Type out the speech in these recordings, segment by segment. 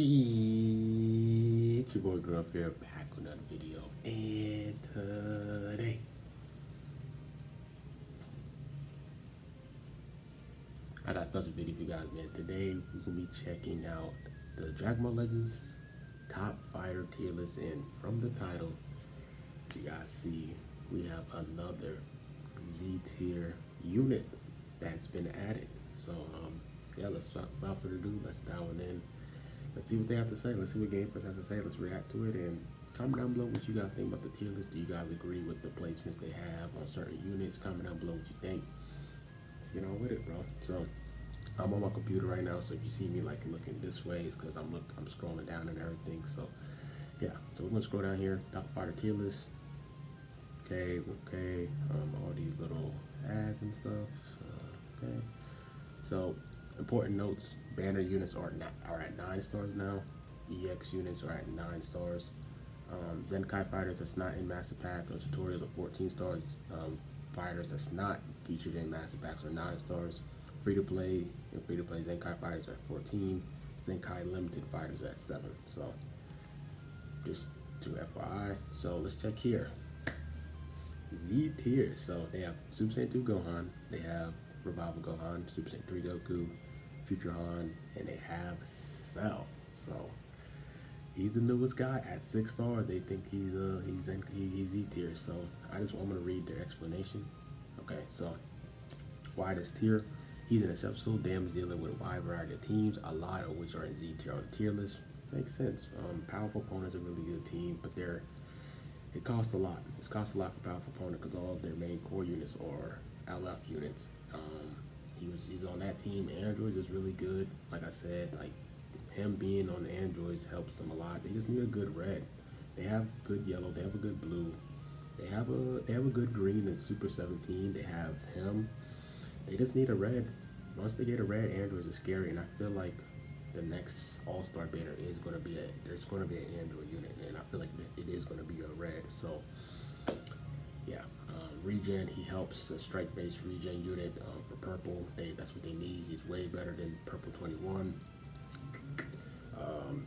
It's your boy Gruff here, back with another video, and today I got a special video for you guys, man. Today we're gonna be checking out the Dragon Ball Legends top fighter tier list, and from the title, you guys see we have another Z tier unit that's been added. So yeah, without further ado, let's dive in. Let's see what they have to say. Let's see what GamePreSS has to say. Let's react to it and comment down below what you guys think about the tier list. Do you guys agree with the placements they have on certain units? Comment down below what you think. Let's get on with it, bro. So I'm on my computer right now, so if you see me like looking this way, it's because I'm scrolling down and everything. So yeah, so we're gonna scroll down here, top fighter tier list. Okay, all these little ads and stuff. Okay, so important notes: banner units are at 9 stars now. EX units are at 9 stars. Zenkai fighters that's not in Master Pack or tutorial are 14 stars. Fighters that's not featured in Master Packs are 9 stars. Free to play Zenkai fighters are at 14. Zenkai limited fighters are at 7. So just to FYI. So let's check here. Z tier. So they have Super Saiyan 2 Gohan, they have Revival Gohan, Super Saiyan 3 Goku, Future Han, and they have Cell. So he's the newest guy at 6 stars. They think he's Z tier. So I'm gonna read their explanation. Okay, so why this tier? He's an exceptional damage dealer with a wide variety of teams, a lot of which are in Z tier on the tier list. Makes sense. Powerful opponents are a really good team, but it costs a lot. It costs a lot for powerful opponent because all of their main core units are LF units. He's on that team. Androids is really good. Like I said, like him being on the androids helps them a lot. They just need a good red. They have good yellow. They have a good blue. They have a good green in Super 17. They have him. They just need a red. Once they get a red, androids is scary, and I feel like the next All-Star banner is going to be there's going to be an android unit, and I feel like it is going to be a red. So yeah, regen, he helps a strike-based regen unit for purple. That's what they need. He's way better than purple 21.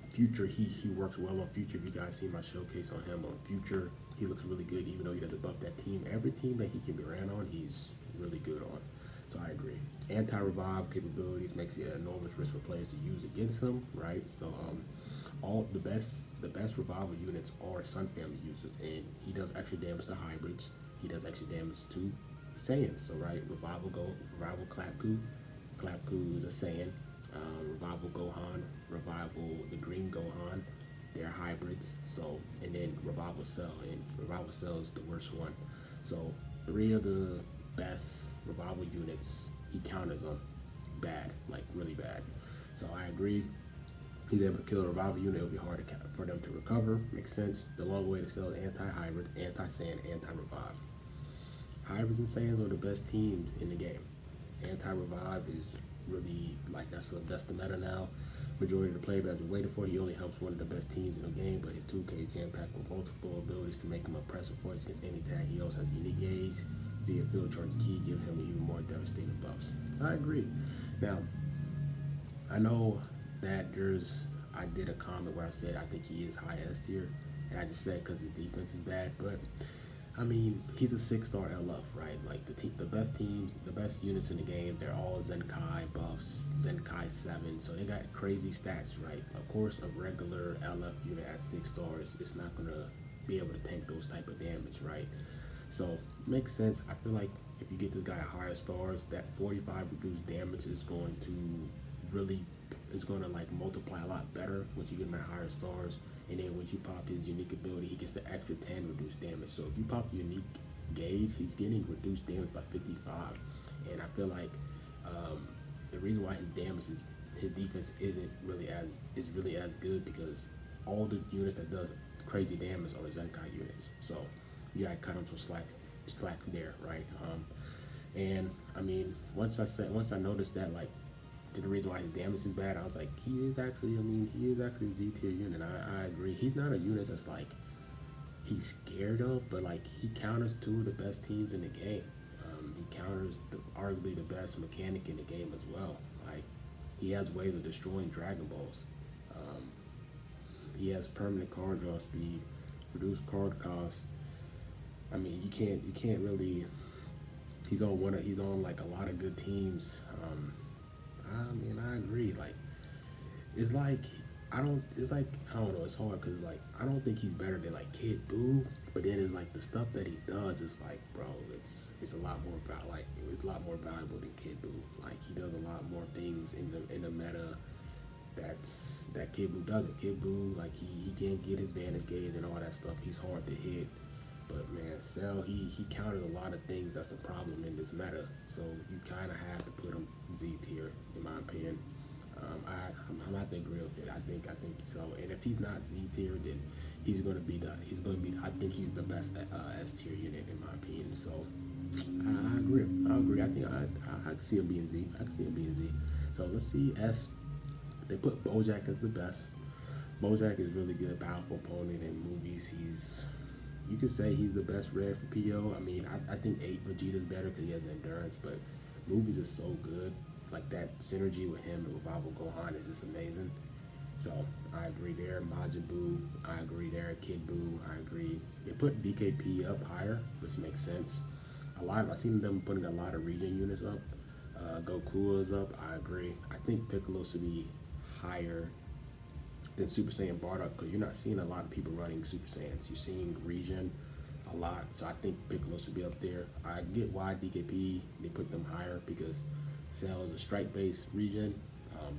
Future, he works well on Future. If you guys see my showcase on him on Future, he looks really good even though he doesn't buff that team. Every team that he can be ran on, he's really good on. So I agree. Anti-revive capabilities makes it an enormous risk for players to use against him, right? So all the best revival units are Sun Family users, and he does extra damage to hybrids. He does extra damage to Saiyans. So right, Revival Clapku is a Saiyan. Revival Gohan, Revival the Green Gohan, they're hybrids. So and then Revival Cell, and Revival Cell is the worst one. So 3 of the best revival units, he counters them bad, like really bad. So I agree. He's able to kill a revival unit. It'll be hard for them to recover. Makes sense. The long way to sell is anti-hybrid, anti-Saiyan, anti-revive. Hybrids and Saiyans are the best teams in the game. Anti-revive is really like that's the meta now. Majority of the players have been waiting for. He only helps one of the best teams in the game, but his 2K jam-packed with multiple abilities to make him oppressive force against any tag. He also has unique gauge via field charge key, giving him even more devastating buffs. I agree. Now, I know that I did a comment where I said I think he is high S tier, and I just said because his defense is bad, but I mean, he's a 6-star LF, right? Like the best teams, the best units in the game, they're all Zenkai buffs, Zenkai 7, so they got crazy stats, right? Of course, a regular LF unit at 6 stars is not gonna be able to tank those type of damage, right? So makes sense. I feel like if you get this guy at higher stars, that 45 reduced damage is going to like multiply a lot better once you get him at higher stars. And then once you pop his unique ability, he gets the extra 10 reduced damage. So if you pop unique gauge, he's getting reduced damage by 55. And I feel like the reason why his defense isn't really as good because all the units that does crazy damage are Zenkai units. So you gotta cut him some slack there, right? And I mean, once I noticed that, like, the reason why his damage is bad, I was like, he is actually a Z tier unit. I agree. He's not a unit that's like he's scared of, but like he counters 2 of the best teams in the game. He counters arguably the best mechanic in the game as well. Like he has ways of destroying Dragon Balls. He has permanent card draw speed, reduced card cost. I mean, you can't really. He's on like a lot of good teams. I mean, I agree. It's like I don't know. It's hard because like I don't think he's better than like Kid Buu, but then it's like the stuff that he does is like, bro, it's a lot more it's a lot more valuable than Kid Buu. Like he does a lot more things in the meta that Kid Buu doesn't. Kid Buu, like he can't get his vantage gauge and all that stuff. He's hard to hit. But man, Cell, he counters a lot of things that's a problem in this meta. So you kind of have to put him Z tier, in my opinion. I'm not that real fit. I think so. And if he's not Z tier, then he's gonna be. I think he's the best S tier unit in my opinion. So I agree. I agree. I think I can see him being Z. I can see him being Z. So let's see S. They put Bojack as the best. Bojack is really good, powerful opponent in movies. You could say he's the best red for PO. I mean, I think 8 Vegeta's better because he has endurance, but movies is so good. Like that synergy with him and Revival Gohan is just amazing. So I agree there. Majin Buu, I agree there. Kid Buu, I agree. They put DKP up higher, which makes sense. I've seen them putting a lot of region units up. Goku is up, I agree. I think Piccolo should be higher than Super Saiyan Bardock because you're not seeing a lot of people running Super Saiyans. You're seeing region a lot, so I think Piccolo should be up there. I get why DKP they put them higher because Cell is a strike-based region.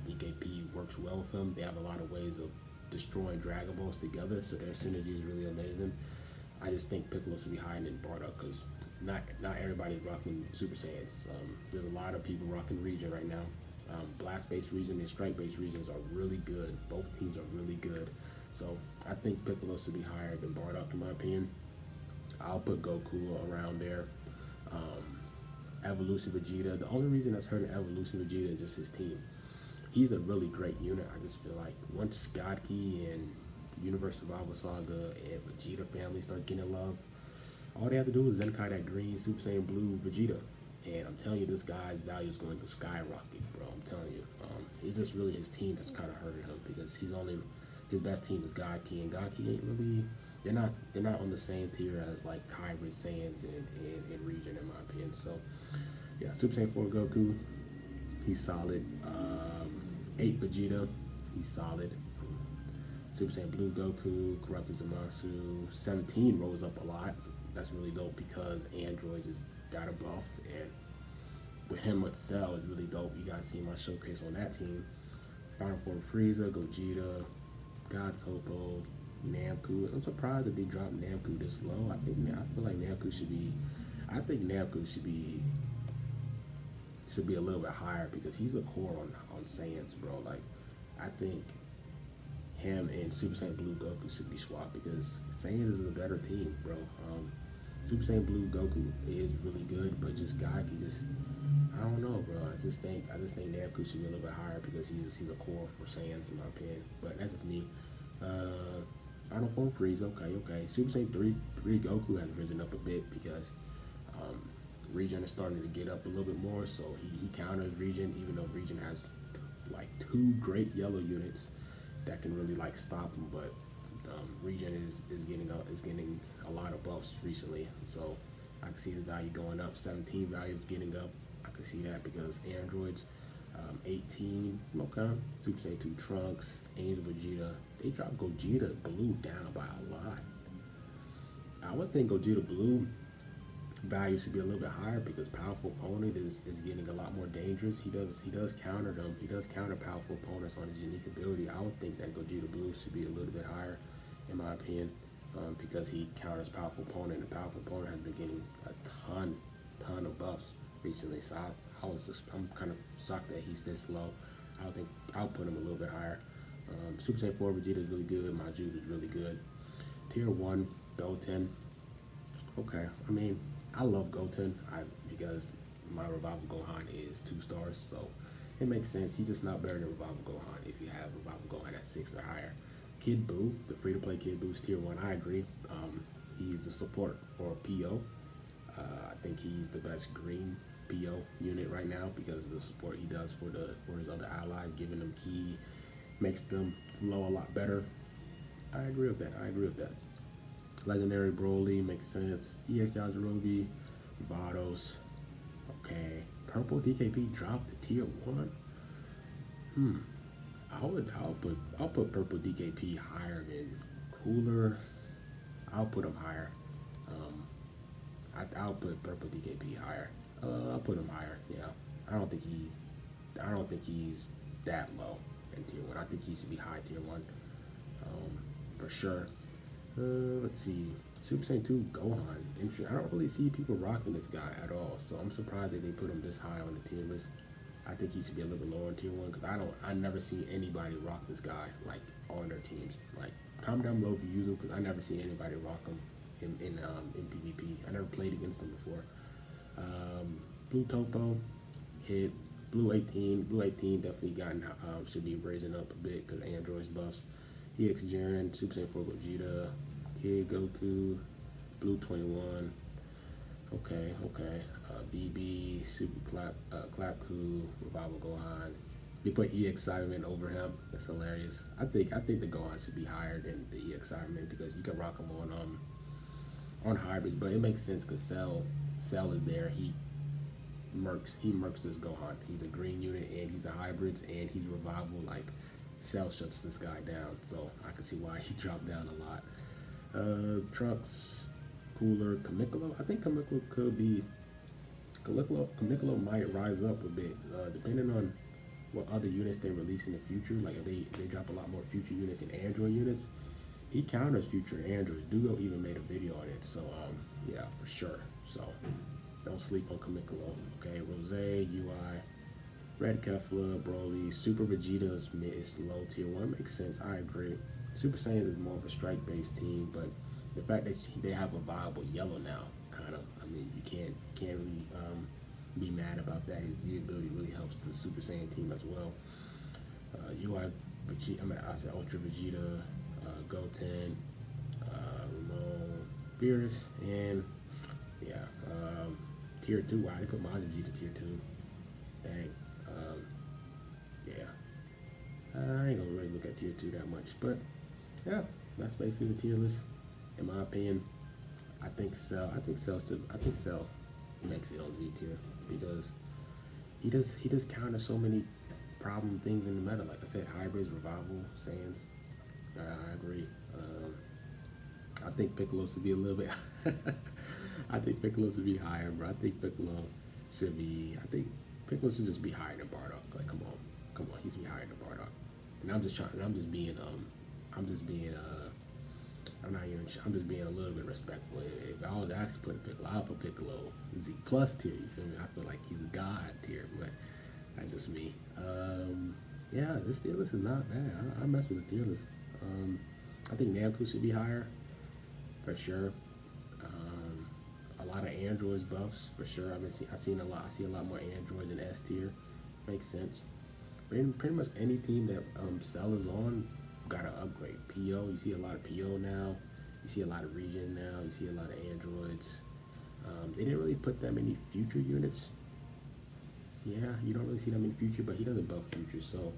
DKP works well with them. They have a lot of ways of destroying Dragon Balls together, so their synergy is really amazing. I just think Piccolo should be higher than Bardock because not everybody's rocking Super Saiyans. There's a lot of people rocking region right now. Blast-based region and strike-based regions are really good. Both teams are really good. So I think Piccolo should be higher than Bardock in my opinion. I'll put Goku around there. Evolution Vegeta. The only reason that's hurting Evolution Vegeta is just his team. He's a really great unit. I just feel like once God Key and Universe Survival Saga and Vegeta family start getting love, all they have to do is Zenkai that green Super Saiyan Blue Vegeta. And I'm telling you, this guy's value is going to skyrocket, bro. I'm telling you. It's just really his team that's kind of hurting him because his best team is God Key, and God Key ain't really. They're not on the same tier as like hybrid Saiyans in region in my opinion. So yeah, Super Saiyan 4 Goku, he's solid. 8 Vegeta, he's solid. Super Saiyan Blue Goku, Corrupted Zamasu. 17 rose up a lot. That's really dope because androids has got a buff, and with him with Cell is really dope. You guys see my showcase on that team. Final Form Frieza, Gogeta, God Topo, Namku. I'm surprised that they dropped Namku this low. I feel like Namku should be. I think Namku should be a little bit higher because he's a core on Saiyans, bro. Like I think him and Super Saiyan Blue Goku should be swapped because Saiyans is a better team, bro. Super Saiyan Blue Goku is really good, but just God, I don't know, bro. I just think Namku should be a little bit higher because he's a core for Saiyans in my opinion. But that's just me. Final Form Freeze, okay. Super Saiyan 3 Goku has risen up a bit because Region is starting to get up a little bit more, so he counters Region, even though Region has like 2 great yellow units that can really like stop him, but Region is getting a lot of buffs recently, so I can see his value going up. 17 value is getting up. I can see that because androids. 18, okay. Super Saiyan 2 Trunks, Angel Vegeta. They dropped Gogeta Blue down by a lot. I would think Gogeta Blue value should be a little bit higher because powerful opponent is getting a lot more dangerous. He does counter them. He does counter powerful opponents on his unique ability. I would think that Gogeta Blue should be a little bit higher, in my opinion, because he counters powerful opponent. And powerful opponent has been getting a ton of buffs recently. So I'm kind of shocked that he's this low. I would think I'll put him a little bit higher. Super Saiyan 4 Vegeta is really good. Majin is really good. Tier 1 Goten. Okay, I mean, I love Goten because my Revival Gohan is 2 stars, so it makes sense. He's just not better than Revival Gohan if you have Revival Gohan at 6 or higher. Kid Buu, the free-to-play Kid Buu is tier 1. I agree. He's the support for PO. I think he's the best green PO unit right now because of the support he does for his other allies, giving them key, makes them flow a lot better. I agree with that. I agree with that. Legendary Broly makes sense. EX Yajirobe, Vados. Okay. Purple DKP dropped to tier 1. Hmm. I'll put purple DKP higher than Cooler. I'll put him higher. Um, I'll put purple DKP higher. I'll put him higher. Yeah. I don't think he's I don't think he's that low in tier 1. I think he should be high tier 1. For sure. Let's see. Super Saiyan 2 Gohan. I don't really see people rocking this guy at all, so I'm surprised that they put him this high on the tier list. I think he should be a little bit lower in tier 1 because I never see anybody rock this guy like on their teams. Like, comment down below if you use him because I never see anybody rock him in PvP. I never played against him before. Blue Topo hit. Blue 18 definitely should be raising up a bit because Android's buffs. EX Jiren, Super Saiyan 4 Vegeta, Kid Goku, Blue 21. Okay. BB, Super Clapku, Revival Gohan. They put EX Cyberman over him. That's hilarious. I think the Gohan should be higher than the EX Cyberman because you can rock him on hybrid, but it makes sense because Cell is there. He murks this Gohan. He's a green unit and he's a hybrid and he's revival. Like, Cell shuts this guy down, so I can see why he dropped down a lot. Trunks, Cooler, Kamikolo. I think Kamikolo might rise up a bit, depending on what other units they release in the future. Like if they drop a lot more future units and Android units, he counters future Androids. Dugo even made a video on it, so yeah, for sure. So don't sleep on Kamikolo. Okay, Rose, UI, Red Kefla, Broly, Super Vegeta is low tier 1. Makes sense. I agree. Super Saiyan is more of a strike-based team, but the fact that they have a viable yellow now, kind of, I mean, you can't really be mad about that. His Z ability really helps the Super Saiyan team as well. UI Vegeta, I said Ultra Vegeta, Goten, Ramon, Beerus, and yeah, tier 2. Wow, they put Majin Vegeta tier 2. Dang. Yeah. I ain't gonna really look at tier 2 that much, but yeah, that's basically the tier list. In my opinion, I think Cell makes it on Z tier because he does counter so many problem things in the meta. Like I said, hybrids, revival, Saiyans. I agree. I think Piccolo should be a little bit. I think Piccolo should be higher, bro. I think Piccolo should just be higher than Bardock. Like, come on, he should be higher than Bardock. And I'm just being a little bit respectful. If I was actually putting Piccolo, I'll put Piccolo Z plus tier. You feel me? I feel like he's a god tier, but that's just me. Yeah, this tier list is not bad. I mess with the tier list. I think Namco should be higher, for sure. A lot of androids buffs, for sure. I see a lot more androids in S tier. Makes sense. Pretty much any team that Cell is on got to upgrade. PO, you see a lot of PO now. You see a lot of Regen now. You see a lot of androids. They didn't really put that many future units. Yeah, you don't really see that many future, but he doesn't buff future. So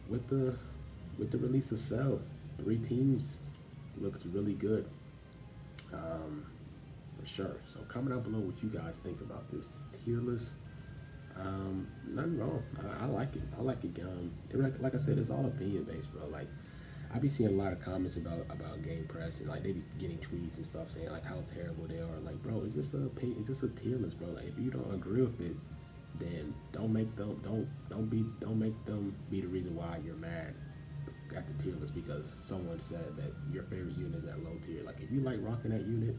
with the release of Cell, 3 teams looks really good. For sure. So comment down below what you guys think about this tier list. Nothing wrong. I like it. Like I said, it's all opinion based, bro. Like, I be seeing a lot of comments about GamePress, and like they be getting tweets and stuff saying like how terrible they are. Like, bro, it's just a tier list, bro. Like, if you don't agree with it, then don't make them be the reason why you're mad at the tier list because someone said that your favorite unit is at low tier. Like, if you like rocking that unit,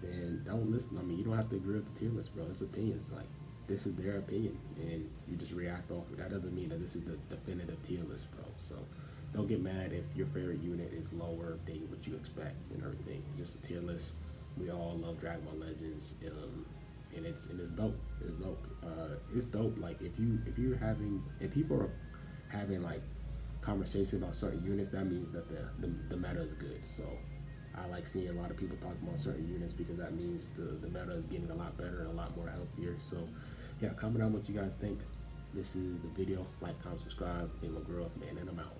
then don't listen. I mean, you don't have to agree with the tier list, bro. It's opinions. Like, this is their opinion, and you just react off it. That doesn't mean that this is the definitive tier list, bro. So don't get mad if your favorite unit is lower than what you expect and everything. It's just a tier list. We all love Dragon Ball Legends, and it's dope. It's dope. It's dope. Like, if people are having like conversations about certain units, that means that the meta is good. So I like seeing a lot of people talking about certain units because that means the meta is getting a lot better and a lot more healthier. So yeah, comment down what you guys think. This is the video. Like, comment, subscribe. Be my growth, man, and I'm out.